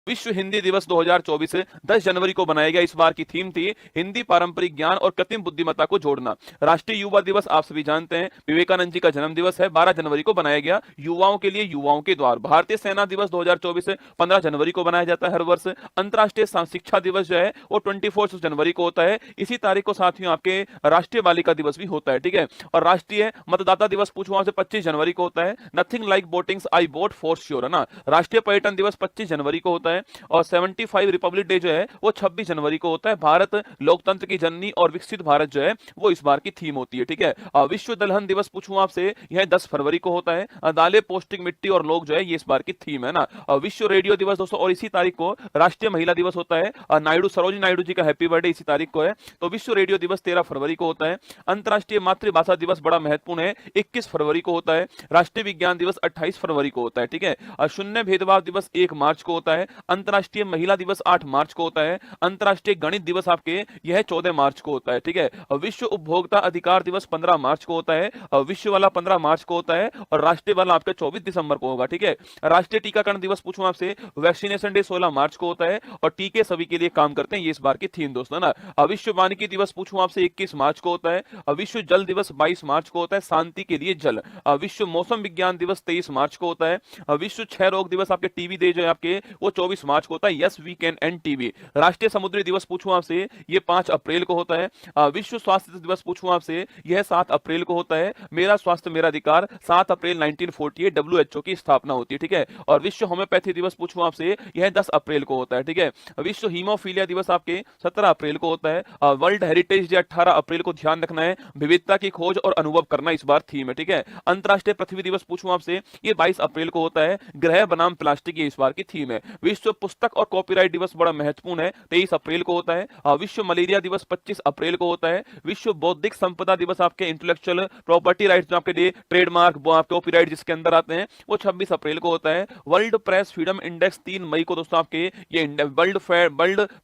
विश्व हिंदी दिवस 2024 10 जनवरी को बनाया गया। इस बार की थीम थी हिंदी पारंपरिक ज्ञान और कृत्रिम बुद्धिमत्ता को जोड़ना। राष्ट्रीय युवा दिवस आप सभी जानते हैं विवेकानंद जी का जन्म दिवस है, 12 जनवरी को बनाया गया। युवाओं के लिए युवाओं के द्वार। भारतीय सेना दिवस 2024 15 जनवरी को बनाया जाता है हर वर्ष। अंतर्राष्ट्रीय शिक्षा दिवस जो है वो 24 जनवरी को होता है। इसी तारीख को साथियों आपके राष्ट्रीय बालिका दिवस भी होता है, ठीक है। और राष्ट्रीय मतदाता दिवस पूछो आपसे 25 जनवरी को होता है। Nothing like votings I vote for sure, है ना। राष्ट्रीय पर्यटन दिवस 25 जनवरी को होता है। और 75 रिपब्लिक डे जो है वो 26 जनवरी को होता है। भारत लोकतंत्र की जननी और विकसित भारत जो है वो इस बार की थीम होती है, ठीक है। विश्व दलहन दिवस पूछूं आपसे, यह 10 फरवरी को होता है। दालें पौष्टिक मिट्टी और लोग जो है ये इस बार की थीम है ना। विश्व रेडियो दिवस दोस्तों, और इसी तारीख को राष्ट्रीय महिला दिवस होता है। नायडू सरोजिनी नायडू जी का हैप्पी बर्थडे इसी तारीख को है। तो विश्व रेडियो दिवस 13 फरवरी को होता है। अंतर्राष्ट्रीय मातृभाषा दिवस बड़ा महत्वपूर्ण है, 21 फरवरी को होता है। राष्ट्रीय विज्ञान दिवस 28 फरवरी को होता है, ठीक है। शून्य भेदभाव दिवस 1 मार्च को होता है। अंतर्राष्ट्रीय महिला दिवस 8 मार्च को होता है। अंतर्राष्ट्रीय गणित दिवस आपके यह 14 मार्च को होता है, ठीक है। विश्व उपभोक्ता अधिकार दिवस 15 मार्च को होता है। विश्व वाला 15 मार्च को होता है और राष्ट्रीय वाला आपका 24 दिसंबर को होगा, ठीक है। राष्ट्रीय टीकाकरण दिवस पूछूं आपसे, वैक्सीनेशन डे 16 मार्च को होता है और टीके सभी के लिए काम करते हैं, ये इस बार की थीम दोस्तों ना। विश्व वानिकी दिवस पूछूं आपसे 21 मार्च को होता है। विश्व जल दिवस 22 मार्च को होता है, शांति के लिए जल। विश्व मौसम विज्ञान दिवस 23 मार्च को होता है। विश्व क्षय रोग दिवस आपके टीबी डे जो है आपके वो 24 मार्च को होता है। Yes we can and TB. राष्ट्रीय समुद्री दिवस पूछूं आपसे, ये 5 अप्रैल को होता है। विश्व स्वास्थ्य दिवस पूछूं आपसे, यह 7 अप्रैल को होता है। मेरा स्वास्थ्य मेरा अधिकार 7 अप्रैल 1948 डब्ल्यूएचओ की स्थापना होती है, ठीक है। और विश्व होम्योपैथी दिवस पूछूं आपसे, यह 10 अप्रैल को होता है, ठीक है। विश्व हीमोफीलिया दिवस आपके 17 अप्रैल को होता है। वर्ल्ड हेरिटेज डे 18 अप्रैल को, ध्यान रखना है, विविधता की खोज और अनुभव करना इस बार थीम है, ठीक है। अंतर्राष्ट्रीय पृथ्वी दिवस पूछूं आपसे, ये 22 अप्रैल को होता है। ग्रह बनाम प्लास्टिक ये इस बार की थीम है। विश्व पुस्तक और कॉपीराइट दिवस बड़ा महत्वपूर्ण है, 23 अप्रैल को होता है। विश्व मलेरिया दिवस 25 अप्रैल को होता है। विश्व बौद्धिक संपदा दिवस आपके इंटेलेक्चुअल प्रॉपर्टी राइट्स जो आपके लिए ट्रेडमार्क कॉपीराइट जिसके अंदर आते हैं वो 26 अप्रैल को होता है। वर्ल्ड प्रेस फ्रीडम इंडेक्स 3 मई को दोस्तों आपके ये वर्ल्ड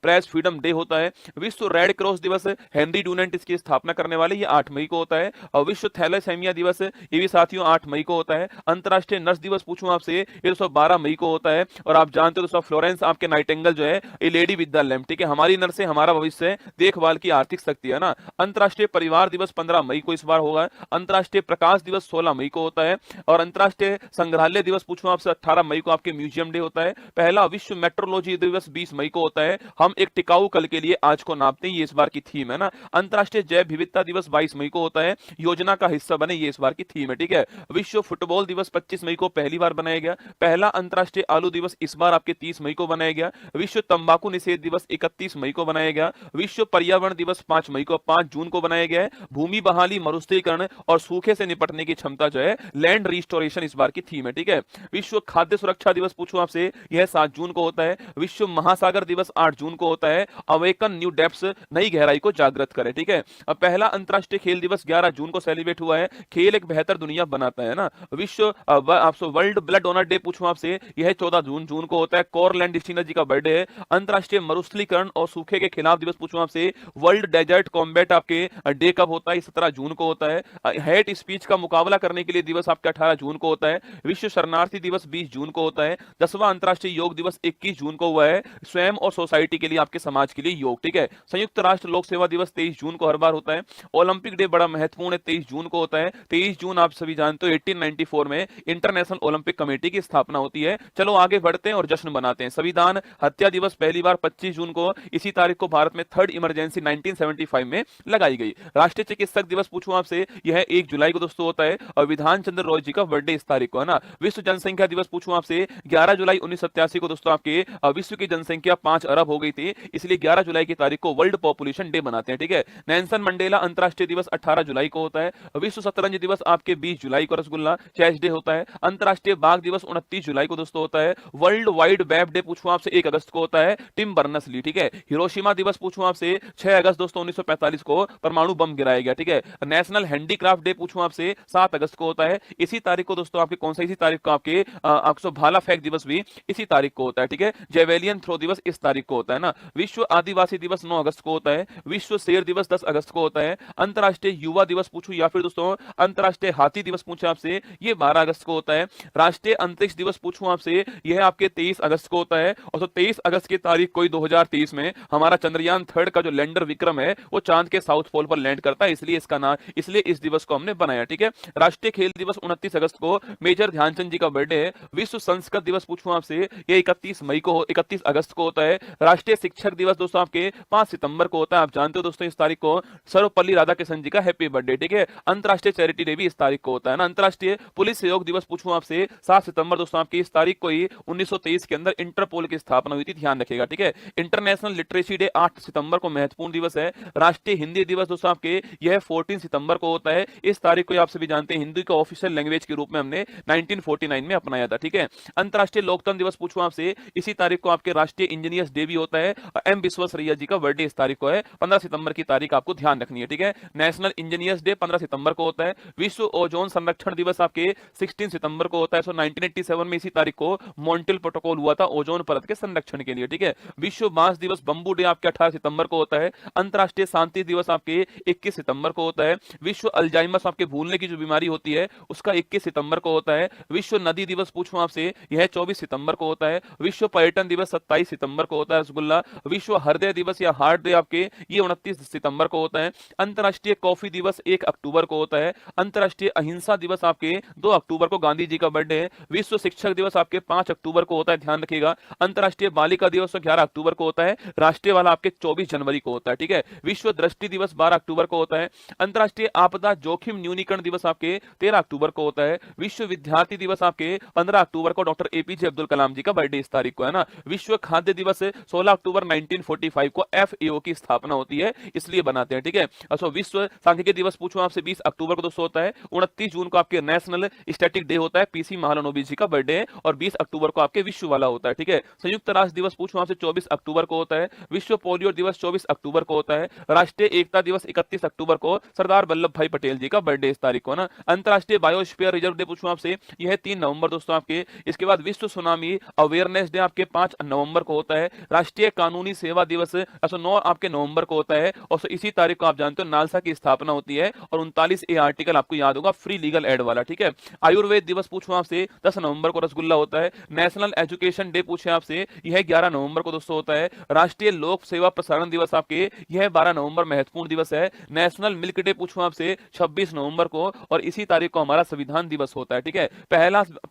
प्रेस फ्रीडम डे होता है। विश्व रेड क्रॉस दिवस हेनरी डूनेंट इसकी स्थापना करने वाले, ये 8 मई को होता है। और विश्व थैलेसेमिया दिवस ये भी साथियों 8 मई को होता है। अंतर्राष्ट्रीय नर्स दिवस पूछूं आपसे, ये 12 मई को होता है। और आप जानते हो दोस्तों फ्लोरेंस आपके नाइटिंगेल जो है ये लेडी विद द लैम्प, ठीक है। हमारी नर्सें हमारा भविष्य, देखभाल की आर्थिक शक्ति है ना। अंतर्राष्ट्रीय परिवार दिवस 15 मई को इस बार होगा। अंतर्राष्ट्रीय प्रकाश दिवस 16 मई को होता है। और अंतर्राष्ट्रीय संग्रहालय दिवस पूछूं आपसे 18 मई को आपके म्यूजियम डे होता है। पहला विश्व मेट्रोलॉजी दिवस 20 मई को होता है। हम एक टिकाऊ कल के लिए आज को नापते हैं, ये इस बार की थीम है ना। अंतर्राष्ट्रीय जैव विविधता दिवस 22 मई को होता है। योजना का हिस्सा बने, ये इस बार की थीम है, ठीक है। विश्व फुटबॉल दिवस 25 मई को पहली बार बनाया गया। पहला अंतर्राष्ट्रीय आलू दिवस इस बार आपके 30 मई को बनाया गया। विश्व तंबाकू निषेध दिवस 31 मई को बनाया गया। विश्व पर्यावरण दिवस 5 मई को 5 जून को बनाया गया है। भूमि बहाली, मरुस्थलीकरण और सूखे से निपटने की क्षमता जो है लैंड रिस्टोरेशन इस बार की थीम है, ठीक है। विश्व खाद्य सुरक्षा दिवस पूछूं आपसे, यह 7 जून को होता है। विश्व महासागर दिवस 8 जून को होता है। अवेकन न्यू डेप्थ्स, नई गहराई को जागृत करें, ठीक है। पहला अंतर्राष्ट्रीय खेल दिवस 11 जून को सेलिब्रेट हुआ है। खेल एक बेहतर दुनिया बनाता है ना। विश्व आपसे वर्ल्ड ब्लड डोनर डे पूछूं आपसे, यह 14 जून को होता है। कोरलैंड डिस्टिनर जी का बर्थडे है। अंतर्राष्ट्रीय मरुस्थलीकरण और सूखे के खिलाफ दिवस पूछूं आपसे, वर्ल्ड डेजर्ट कॉम्बैट आपके डे कब होता है, 17 जून को होता है। हेट स्पीच का मुकाबला करने के लिए दिवस आपका 18 जून को होता है। विश्व शरणार्थी दिवस 20 जून को होता है। 10वां अंतर्राष्ट्रीय योग दिवस 21 जून को हुआ है। स्वयं और सोसाइटी के लिए, आपके समाज के लिए योग, ठीक है। संयुक्त राष्ट्र लोक सेवा दिवस 23 जून को हर बार होता है। ओलंपिक डे बड़ा महत्वपूर्ण है, 23 जून को होता है। 23 जून आप सभी जानते हो 1894 में इंटरनेशनल ओलंपिक कमेटी की स्थापना होती है। चलो आगे बढ़ते हैं और जश्न मनाते हैं। संविधान हत्या दिवस पहली बार 25 जून को, इसी तारीख को भारत में थर्ड इमरजेंसी 1975 में लगाई गई। राष्ट्रीय चिकित्सक दिवस पूछूं आपसे, यह 1 जुलाई को दोस्तों होता है। और विधान चंद्र रॉय जी का बर्थडे इस तारीख को है ना। विश्व जनसंख्या दिवस पूछूं आपसे, 11 जुलाई 1987 को दोस्तों आपके विश्व की जनसंख्या 5 अरब हो गई थी, इसलिए 11 जुलाई की तारीख को वर्ल्ड पॉपुलेशन डे मनाते हैं, ठीक है। नेल्सन मंडेला अंतर्राष्ट्रीय दिवस 18 जुलाई को होता है। विश्व शतरंज दिवस आपके 20 जुलाई को रसगुल्ला चेस डे होता है। अंतर्राष्ट्रीय बाघ दिवस 29 जुलाई को दोस्तों होता है। वर्ल्ड वाइड वेब डे पूछूं आपसे 1 अगस्त को होता है। टिम बर्नर्स ली, ठीक है। हिरोशिमा दिवस पूछूं आपसे 6 अगस्त दोस्तों 1945 को परमाणु बम गिराया गया, ठीक है। नेशनल हैंडीक्राफ्ट डे पूछूं आपसे 7 अगस्त को होता है। इसी तारीख को दोस्तों आपके कौन सा, इसी तारीख को आपके आपको भाला फेंक दिवस भी इसी तारीख को होता है, ठीक है। जेवेलियन थ्रो दिवस इस तारीख को होता है ना। विश्व आदिवासी दिवस 9 अगस्त को होता है। विश्व शेर दिवस 10 अगस्त को होता है। अंतर्राष्ट्रीय युवा दिवस पूछूं या फिर दोस्तों अंतर्राष्ट्रीय हाथी दिवस पूछे आपसे, ये 12 अगस्त को होता है। राष्ट्रीय अंतरिक्ष दिवस पूछूं आपसे, यह आपके 23 अगस्त को होता है। और 23 अगस्त की तारीख को 2023 में हमारा चंद्रयान 3 का जो लैंडर विक्रम है वो चांद के साउथ पोल पर लैंड करता है, इसलिए इसका नाम, इसलिए इस दिवस को हमने बनाया। ठीक है। राष्ट्रीय खेल दिवस 29 अगस्त को मेजर ध्यानचंद जी का बर्थडे है। विश्व संस्कृत दिवस पूछूं आपसे, ये 31 अगस्त को होता है। राष्ट्रीय शिक्षक दिवस दोस्तों आपके 5 सितंबर को होता है। आप जानते हो दोस्तों इस तारीख को सर्वपल्ली राधाकृष्णन जी का हैप्पी बर्थडे। ठीक है। अंतरराष्ट्रीय चैरिटी डे भी इस तारीख को होता है ना। अंतरराष्ट्रीय पुलिस सहयोग दिवस पूछूं आपसे 7 सितंबर दोस्तों आपकी, इस तारीख को ही 1923 के अंदर इंटरपोल की स्थापना हुई थी, ध्यान रखिएगा। ठीक है। इंटरनेशनल लिटरेसी डे 8 सितंबर को महत्वपूर्ण दिवस है। राष्ट्रीय हिंदी दिवस दोस्तों आपके यह 14 सितंबर को होता है। इस तारीख को आप सभी जानते हैं हिंदी को ऑफिशियल लैंग्वेज के रूप में हमने 1949 में अपनाया था। ठीक है। अंतरराष्ट्रीय लोकतंत्र दिवस पूछूं आपसे, इसी तारीख को आपके राष्ट्रीय इंजीनियर्स डे भी होता है। एम विश्वेश्वरैया जी का बर्थडे इस तारीख को है। 15 सितंबर की तारीख आपको ध्यान रखनी है। ठीक है। नेशनल इंजीनियर्स डे 15 सितंबर को होता है। विश्व ओजोन संरक्षण दिवस आपके 16 सितंबर को होता है। 1987 में इसी तारीख को मॉन्ट्रियल प्रोटोकॉल हुआ था ओजोन परत के संरक्षण के लिए। ठीक है। विश्व बांस दिवस बंबू डे आपके 18 सितंबर को होता है। अंतरराष्ट्रीय शांति दिवस आपके 21 सितंबर को होता है। विश्व अल्जाइमर्स आपके भूलने की जो बीमारी होती है उसका 21 सितंबर को होता है। विश्व नदी दिवस पूछूं आपसे, यह 24 सितंबर को होता है। विश्व पर्यटन दिवस 27 सितंबर को होता है रसगुल्ला। विश्व हृदय दिवस या हार्ट डे आपके ये 29 सितंबर को होता है। अंतरराष्ट्रीय कॉफी दिवस 1 अक्टूबर को होता है। अंतरराष्ट्रीय अहिंसा दिवस आपके 2 अक्टूबर को गांधी जी का बर्थडे है। विश्व शिक्षक दिवस आपके 5 अक्टूबर को होता है, ध्यान रखिएगा। अंतरराष्ट्रीय बालिका दिवस 11 अक्टूबर को होता है। राष्ट्रीय वाला आपके 24 जनवरी को होता है। ठीक है। विश्व दृष्टि दिवस 12 अक्टूबर को होता है। अंतरराष्ट्रीय आपदा जोखिम न्यूनीकरण दिवस आपके 13 अक्टूबर को होता है। विश्व विद्यार्थी दिवस आपके 15 अक्टूबर को डॉक्टर एपीजे अब्दुल कलाम जी का बर्थडे इस तारीख को है ना। विश्व खाद्य दिवस 16 अक्टूबर 1945 को एफएओ की स्थापना होती है, इसलिए बनाते हैं। ठीक है। अच्छा, विश्व सांख्यिकी दिवस पूछूं आपसे 20 अक्टूबर को दोस्तों होता है। 29 जून को आपके नेशनल स्टैटिक डे होता है, पीसी महालनोबिस जी का बर्थडे है। और 20 अक्टूबर को आपके विश्व वाला होता है। ठीक है। संयुक्त राष्ट्र दिवस पूछूं आपसे 24 अक्टूबर को होता है। विश्व पोलियो दिवस 24 अक्टूबर को होता है। राष्ट्रीय एकता दिवस 31 अक्टूबर को सरदार वल्लभ भाई पटेल जी का बर्थडे इस तारीख को ना। अंतरराष्ट्रीय बायोस्फीयर रिजर्व डे पूछूं आपसे, यह 3 नवंबर दोस्तों आपके। इसके बाद विश्व सुनामी अवेयरनेस डे आपके 5 नवंबर को होता है। राष्ट्रीय कानूनी सेवा दिवस 9 आपके नवंबर को होता है। और इसी तारीख को आप जानते हो नालसा की स्थापना होती है। और 39A आर्टिकल आपको याद होगा, फ्री लीगल एड वाला। ठीक है। आयुर्वेद दिवस पूछूं आपसे 10 नवंबर को रसगुल्ला होता है। नेशनल एजुकेशन डे पूछे आपसे, यह 11 नवंबर को दोस्तों होता है। राष्ट्रीय लोक सेवा प्रसारण दिवस आपके यह 12 नवंबर महत्वपूर्ण दिवस है। नेशनल मिल्क डे पूछूं आपसे 26 नवंबर को। और इसी तारीख को हमारा संविधान दिवस होता है। ठीक है।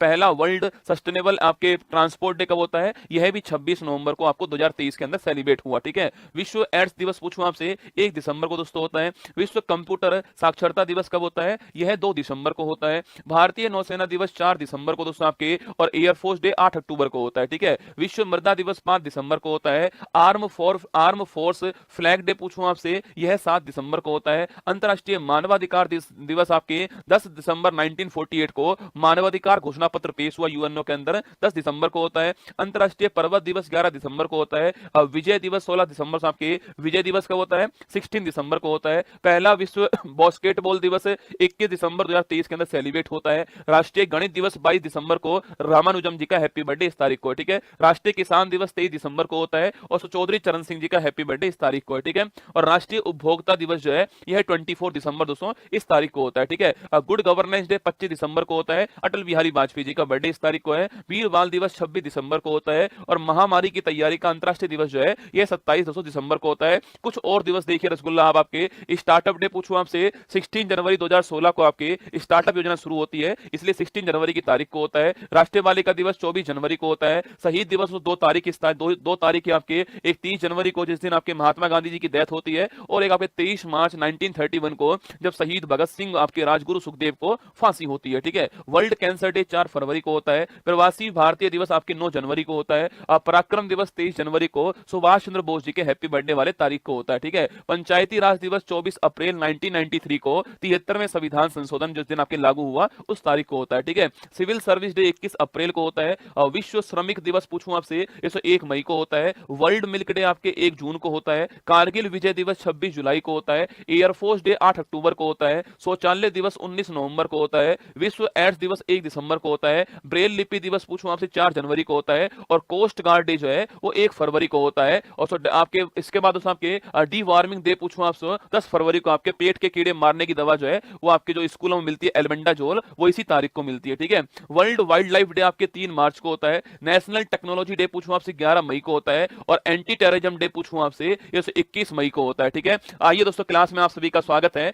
पहला वर्ल्ड सस्टेनेबल आपके ट्रांसपोर्ट डे कब होता है, यह भी 26 नवंबर को आपको 2023 के अंदर सेलिब्रेट हुआ। ठीक है। विश्व एड्स दिवस पूछूं आपसे 1 दिसंबर को दोस्तों होता है। विश्व कंप्यूटर साक्षरता दिवस कब होता है, यह 2 दिसंबर को होता है। भारतीय नौसेना दिवस 4 दिसंबर को दोस्तों आपके। और एयरफोर्स डे 8 अक्टूबर को होता है। ठीक है। विश्व मृदा दिवस 5 दिसंबर को होता है। आर्म फोर्स फ्लैग डे पूछूं आपसे, यह 7 दिसंबर को होता है। अंतरराष्ट्रीय मानवाधिकार दिवस आपके 10 दिसंबर 1948 को मानवाधिकार घोषणा पत्र पेश हुआ यूएनओ के अंदर, 10 दिसंबर को होता है। अंतरराष्ट्रीय पर्वत दिवस 11 दिसंबर को होता है। विजय दिवस 16 दिसंबर से आपके। विजय दिवस कब होता है, 16 दिसंबर को होता है। पहला विश्व बास्केटबॉल दिवस 21 दिसंबर 2023 के अंदर सेलिब्रेट होता है। राष्ट्रीय गणित दिवस 22 दिसंबर को, रामानुजम जी का हैप्पी बर्थडे इस तारीख को। ठीक है। राष्ट्रीय किसान दिवस 23 दिसंबर को होता है। और चौधरी चरण सिंह जी का हैप्पी बर्थडे इस तारीख को है। ठीक है। और राष्ट्रीय उपभोक्ता दिवस जो है यह 24 दिसंबर दोस्तों इस तारीख को होता है। ठीक है। गुड गवर्नेंस डे 25 दिसंबर को होता है। अटल बिहारी वाजपेयी जी का बर्थडे इस तारीख को है। वीर बाल दिवस 26 दिसंबर को होता है। और महामारी की तैयारी का अंतरराष्ट्रीय दिवस जो है यह 27 दिसंबर को होता है। कुछ और दिवस देखिए रसगुल्ला आप आपके। स्टार्टअप डे पूछूं आपसे 16 जनवरी 2016 को आपके स्टार्टअप योजना शुरू होती है, इसलिए 16 जनवरी की तारीख को होता है। राष्ट्रीय बालिका दिवस 24 जनवरी को होता है। शहीद दिवस 2 तारीख दो तारीख आपके, एक 30 जनवरी को जिस दिन आपके महात्मा गांधी जी की डेथ होती है। और एक आपके 23 मार्च 1931 को जब शहीद भगत सिंह आपके राजगुरु सुखदेव को फांसी होती है। ठीक है। वर्ल्ड कैंसर डे 4 फरवरी को होता है। प्रवासी भारतीय दिवस आपके 9 जनवरी को होता है। पराक्रम दिवस 23 जनवरी को सुभाष चंद्र बोस जी के हैप्पी बर्थडे वाले तारीख को होता है। ठीक है। पंचायती राज दिवस 24 अप्रैल 1993 को 73वें संविधान संशोधन जिस दिन आपके लागू हुआ उस तारीख को होता है। ठीक है। सिविल सर्विस डे 21 अप्रैल को होता है। और विश्व श्रमिक दिवस पूछूं आपसे 101 मई को होता है। वर्ल्ड मिल्क डे आपके 1 जून को होता है। कारगिल विजय दिवस 26 जुलाई को होता है। एयरफोर्स डे 8 अक्टूबर को होता है। शौचालय दिवस 19 नवंबर को होता है। विश्व एड्स दिवस 1 दिसंबर को होता है। ब्रेल लिपि दिवस पूछूं आपसे 4 जनवरी को होता है। और कोस्ट गार्ड डे जो है वो 1 फरवरी को होता है। और आपके इसके बाद आपके डी वार्मिंग डे पूछूं आपसे 10 फरवरी को आपके पेट के कीड़े मारने की दवा जो है वो आपके जो स्कूलों में मिलती है एल्बेंडाजोल, वो इसी तारीख को मिलती है। ठीक है। वर्ल्ड वाइल्ड लाइफ डे आपके 3 मार्च को होता है। नेशनल नेशनल टेक्नोलॉजी डे पूछूं आपसे 11 मई को होता है, और एंटी टेररिज्म डे पूछूं आपसे ये 21 मई को होता है। ठीक है, आइए दोस्तों क्लास में आप सभी का स्वागत है।